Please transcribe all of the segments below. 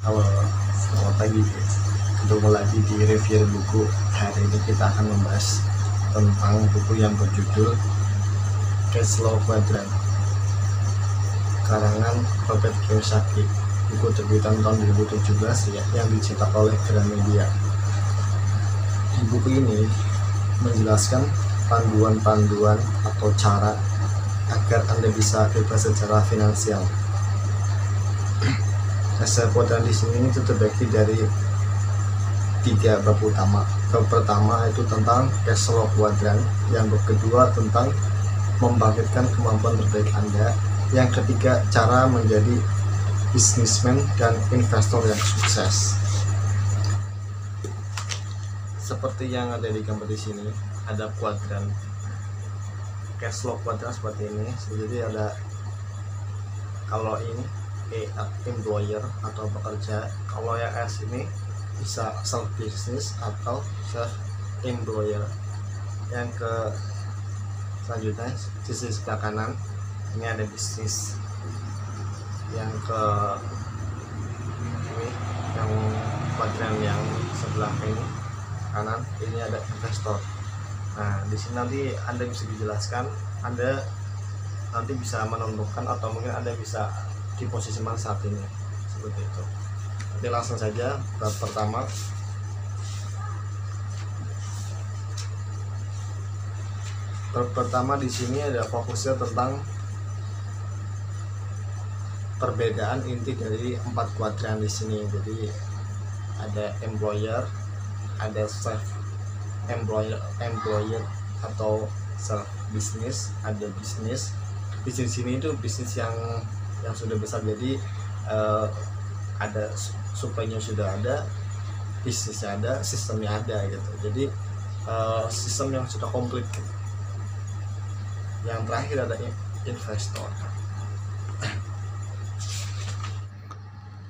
Halo, selamat pagi guys. Ketemu lagi di review buku. Hari ini kita akan membahas tentang buku yang berjudul Cash Flow Quadrant, karangan Robert Kiyosaki. Buku terbitan tahun 2017 yang dicetak oleh Gramedia. Di buku ini menjelaskan panduan-panduan atau cara agar Anda bisa bebas secara finansial. Dasar kuadran di sini itu terbagi dari 3 bab utama. Bab pertama itu tentang cash flow kuadran, yang bab kedua tentang membangkitkan kemampuan terbaik Anda, yang ketiga cara menjadi businessman dan investor yang sukses. Seperti yang ada di gambar di sini, ada kuadran cash flow kuadran seperti ini. Jadi ada, kalau ini employer atau pekerja, kalau yang S ini bisa self business atau self employer. Yang ke selanjutnya sisi sebelah kanan ini ada bisnis. Yang ke ini yang kuadran yang sebelah ini kanan ini ada investor. Nah, di sini nanti Anda bisa dijelaskan, Anda nanti bisa menentukan atau mungkin Anda bisa di posisi mana saat ini, seperti itu. Nanti langsung saja bab pertama. Bab pertama di sini ada fokusnya tentang perbedaan inti dari 4 kuadran di sini. Jadi ada employer, ada self employer atau self business, ada bisnis. Bisnis ini itu bisnis yang sudah besar, jadi ada supply-nya sudah ada, bisnisnya ada, sistemnya ada gitu. Jadi sistem yang sudah komplit gitu. Yang terakhir ada investor.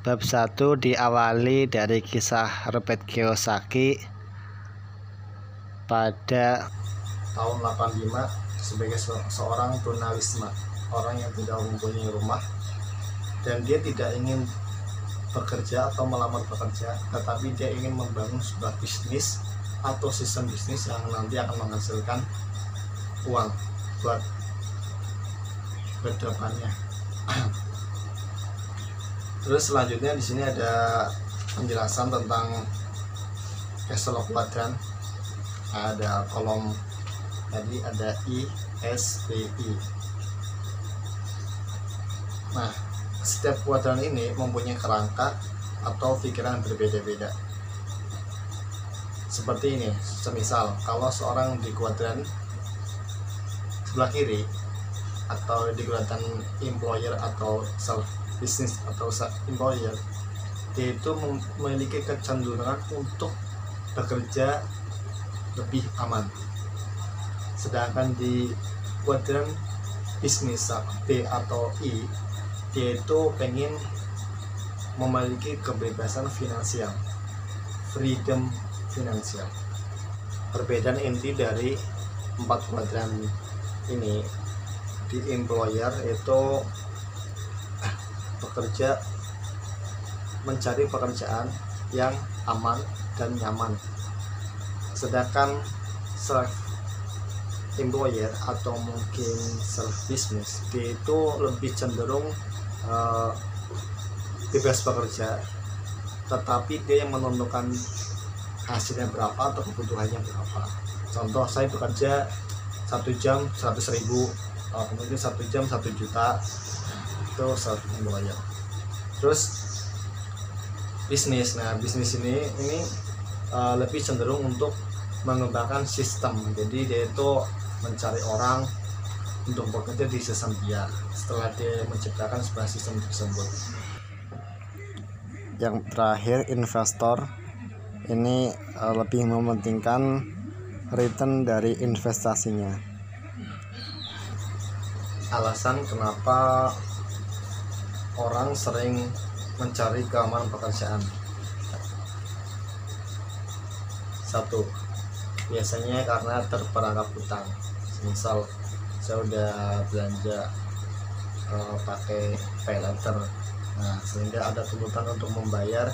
Bab 1 diawali dari kisah Robert Kiyosaki pada tahun 85 sebagai seorang tunawisma, orang yang tidak mempunyai rumah, dan dia tidak ingin bekerja atau melamar bekerja, tetapi dia ingin membangun sebuah bisnis atau sistem bisnis yang nanti akan menghasilkan uang buat kedepannya. Terus selanjutnya di sini ada penjelasan tentang cash flow kuadran. Ada kolom tadi ada ISPI. Nah, setiap kuadran ini mempunyai kerangka atau pikiran berbeda-beda. Seperti ini, semisal kalau seorang di kuadran sebelah kiri atau di kuadran employer atau self business atau self employer, dia itu memiliki kecenderungan untuk bekerja lebih aman. Sedangkan di kuadran bisnis B atau I, dia itu pengen memiliki kebebasan finansial, freedom finansial. Perbedaan inti dari 4 kuadran ini, di employer itu bekerja, mencari pekerjaan yang aman dan nyaman. Sedangkan self employer atau mungkin self business, dia itu lebih cenderung bebas bekerja, tetapi dia yang menentukan hasilnya berapa atau kebutuhannya berapa. Contoh, saya bekerja 1 jam 100.000, kemudian 1 jam 1 juta, itu self employer. Terus bisnis, nah bisnis ini lebih cenderung untuk mengembangkan sistem. Jadi dia itu mencari orang untuk bekerja di sistem dia setelah dia menciptakan sebuah sistem tersebut. yang terakhir investor. Ini lebih mementingkan return dari investasinya. Alasan kenapa orang sering mencari keamanan pekerjaan. 1, biasanya karena terperangkap hutang. Misal saya udah belanja pakai pay letter, Nah, sehingga ada tuntutan untuk membayar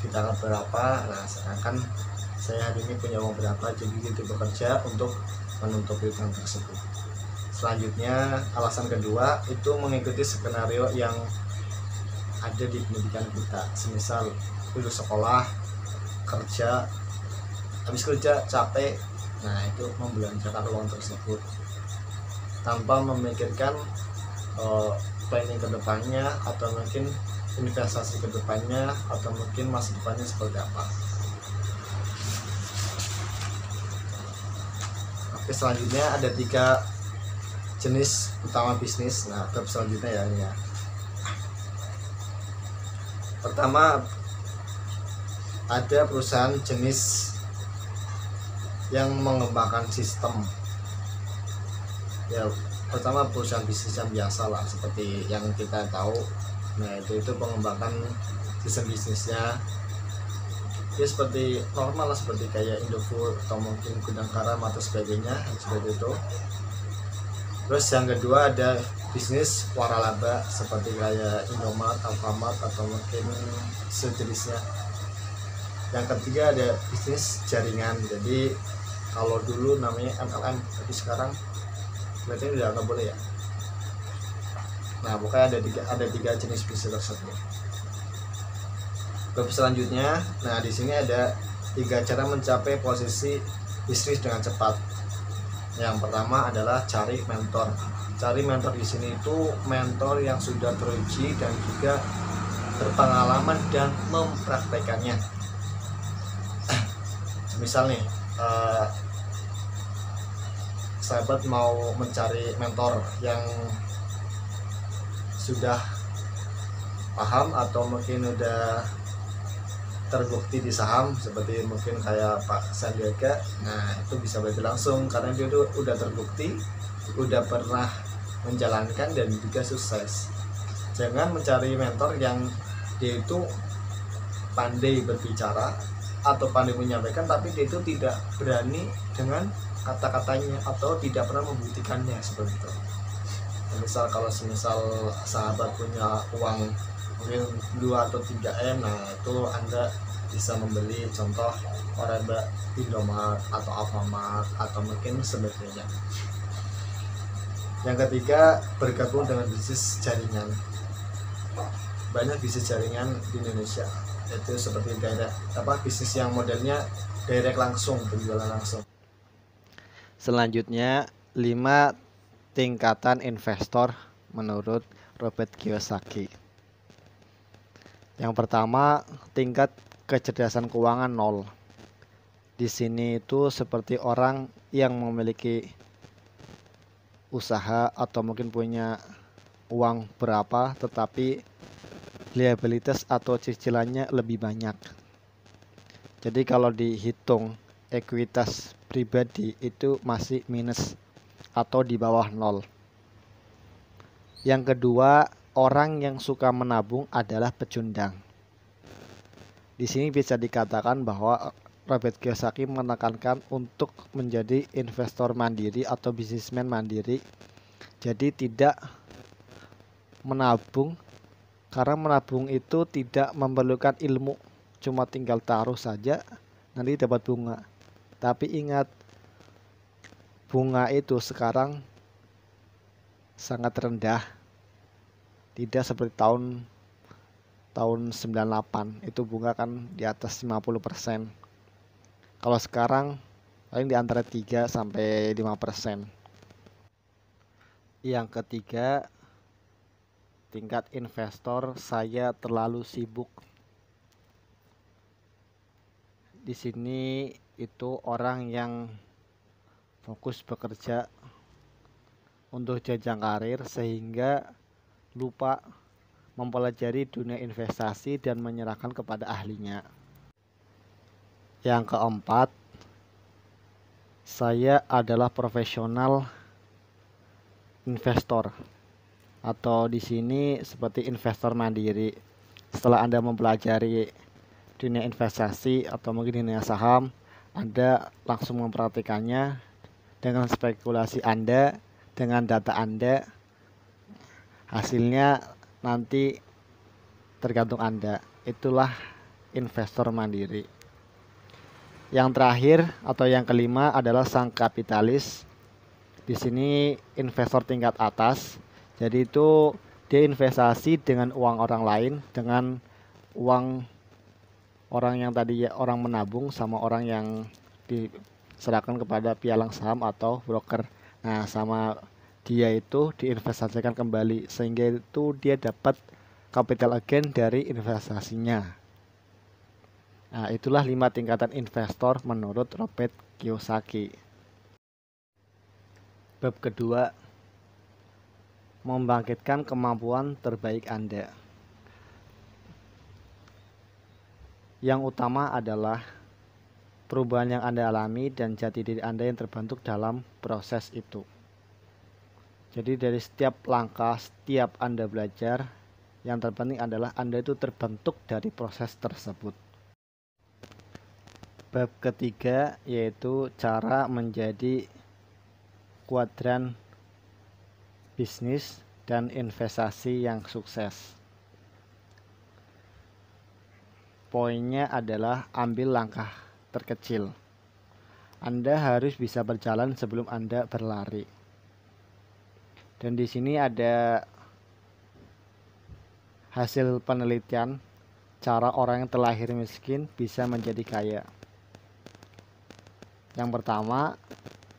di tanggal berapa. Nah, sedangkan saya hari ini punya uang berapa, jadi itu bekerja untuk menutupi utang tersebut. Selanjutnya, alasan kedua itu mengikuti skenario yang ada di pendidikan kita. Semisal lulus sekolah, kerja, habis kerja capek, nah itu membelanjakan uang tersebut tanpa memikirkan planning kedepannya, atau mungkin investasi kedepannya, atau mungkin masa depannya seperti apa. Oke, selanjutnya ada 3 jenis utama bisnis. Nah, tab selanjutnya ya ini ya. Pertama, ada perusahaan jenis yang mengembangkan sistem. Ya, pertama perusahaan bisnis yang biasa lah, seperti yang kita tahu. Nah, itu pengembangan sistem bisnisnya ya seperti normal lah, seperti kayak Indofood atau mungkin Gudang Garam atau sebagainya, seperti itu. Terus yang kedua ada bisnis waralaba seperti kayak Indomaret, Alfamart atau mungkin sejenisnya. Yang ketiga ada bisnis jaringan. Jadi kalau dulu namanya MLM, tapi sekarang berarti udah nggak boleh ya. Nah, pokoknya ada tiga jenis bisnis tersebut. Bab selanjutnya, nah di sini ada 3 cara mencapai posisi bisnis dengan cepat. Yang pertama adalah cari mentor. Cari mentor di sini itu mentor yang sudah teruji dan juga berpengalaman dan mempraktekannya. Misal nih, sahabat mau mencari mentor yang sudah paham atau mungkin udah terbukti di saham, seperti mungkin kayak Pak Sandiaga. Nah, itu bisa berarti langsung karena dia tuh udah terbukti, udah pernah menjalankan dan juga sukses. Jangan mencari mentor yang dia itu pandai berbicara atau pandai menyampaikan, tapi dia itu tidak berani dengan kata-katanya atau tidak pernah membuktikannya, seperti itu. Misal kalau sahabat punya uang mungkin 2 atau 3 M, nah itu Anda bisa membeli contoh waralaba Indomaret atau Alfamart atau mungkin sebagainya. Yang ketiga, bergabung dengan bisnis jaringan. Banyak bisnis jaringan di Indonesia, itu seperti bisnis yang modelnya direct langsung, penjualan langsung. Selanjutnya 5 tingkatan investor menurut Robert Kiyosaki. Yang pertama, tingkat kecerdasan keuangan 0. Di sini itu seperti orang yang memiliki usaha atau mungkin punya uang berapa, tetapi liabilitas atau cicilannya lebih banyak. Jadi kalau dihitung ekuitas pribadi itu masih minus atau di bawah 0. Yang kedua, orang yang suka menabung adalah pecundang. Di sini bisa dikatakan bahwa Robert Kiyosaki menekankan untuk menjadi investor mandiri atau bisnismen mandiri. Jadi tidak menabung, karena menabung itu tidak memerlukan ilmu, cuma tinggal taruh saja nanti dapat bunga. Tapi ingat, bunga itu sekarang sangat rendah. Tidak seperti tahun 98, itu bunga kan di atas 50%. Kalau sekarang paling di antara 3 sampai 5%. Yang ketiga, tingkat investor saya terlalu sibuk. Di sini itu orang yang fokus bekerja untuk jenjang karir sehingga lupa mempelajari dunia investasi dan menyerahkan kepada ahlinya. Yang keempat, saya adalah profesional investor atau di sini seperti investor mandiri. Setelah Anda mempelajari dunia investasi atau mungkin dunia saham, Anda langsung mempraktikannya dengan spekulasi Anda, dengan data Anda. Hasilnya nanti tergantung Anda. Itulah investor mandiri. Yang terakhir atau yang kelima adalah sang kapitalis. Di sini investor tingkat atas. Jadi itu dia investasi dengan uang orang lain, dengan uang orang yang tadi orang menabung sama orang yang diserahkan kepada pialang saham atau broker. Nah, sama dia itu diinvestasikan kembali sehingga itu dia dapat capital gain dari investasinya. Nah, itulah 5 tingkatan investor menurut Robert Kiyosaki. Bab kedua, membangkitkan kemampuan terbaik Anda. Yang utama adalah perubahan yang Anda alami dan jati diri Anda yang terbentuk dalam proses itu. Jadi dari setiap langkah, setiap Anda belajar, yang terpenting adalah Anda itu terbentuk dari proses tersebut. Bab ketiga yaitu cara menjadi kuadran bisnis dan investasi yang sukses. Poinnya adalah ambil langkah terkecil. Anda harus bisa berjalan sebelum Anda berlari. Dan di sini ada hasil penelitian cara orang yang terlahir miskin bisa menjadi kaya. Yang pertama,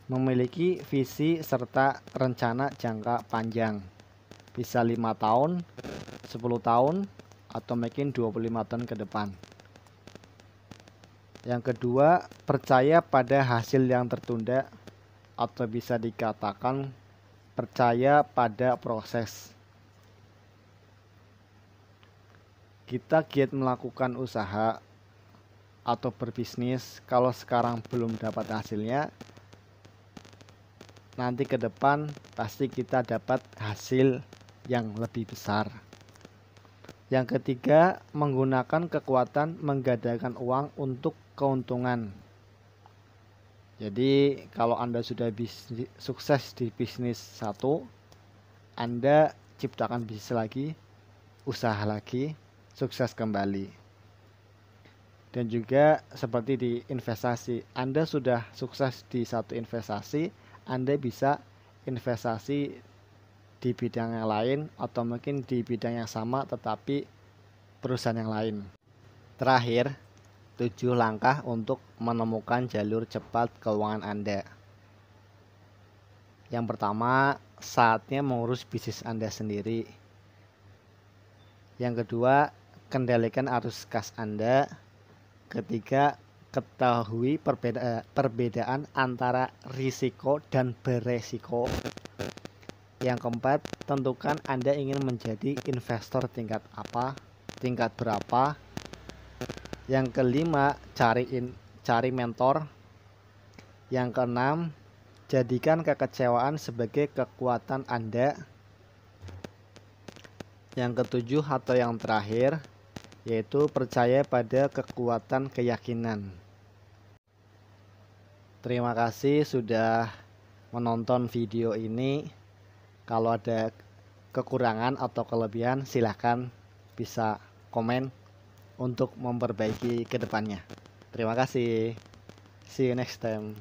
memiliki visi serta rencana jangka panjang. Bisa 5 tahun, 10 tahun, atau mungkin 25 tahun ke depan. Yang kedua, percaya pada hasil yang tertunda atau bisa dikatakan percaya pada proses. Kita giat melakukan usaha atau berbisnis, kalau sekarang belum dapat hasilnya, nanti ke depan pasti kita dapat hasil yang lebih besar. Yang ketiga, menggunakan kekuatan menggadaikan uang untuk keuntungan. Jadi kalau Anda sudah sukses di bisnis satu, Anda ciptakan bisnis lagi, usaha lagi, sukses kembali. Dan juga seperti di investasi, Anda sudah sukses di satu investasi, Anda bisa investasi di bidang yang lain atau mungkin di bidang yang sama tetapi perusahaan yang lain. Terakhir, 7 langkah untuk menemukan jalur cepat keuangan Anda. Yang pertama, saatnya mengurus bisnis Anda sendiri. Yang kedua, kendalikan arus kas Anda. Ketiga, ketahui perbedaan antara risiko dan beresiko. Yang keempat, tentukan Anda ingin menjadi investor tingkat apa, tingkat berapa. Yang kelima, cari mentor. Yang keenam, jadikan kekecewaan sebagai kekuatan Anda. Yang ketujuh atau yang terakhir, yaitu percaya pada kekuatan keyakinan. Terima kasih sudah menonton video ini. Kalau ada kekurangan atau kelebihan, silahkan bisa komen untuk memperbaiki ke depannya. Terima kasih. See you next time.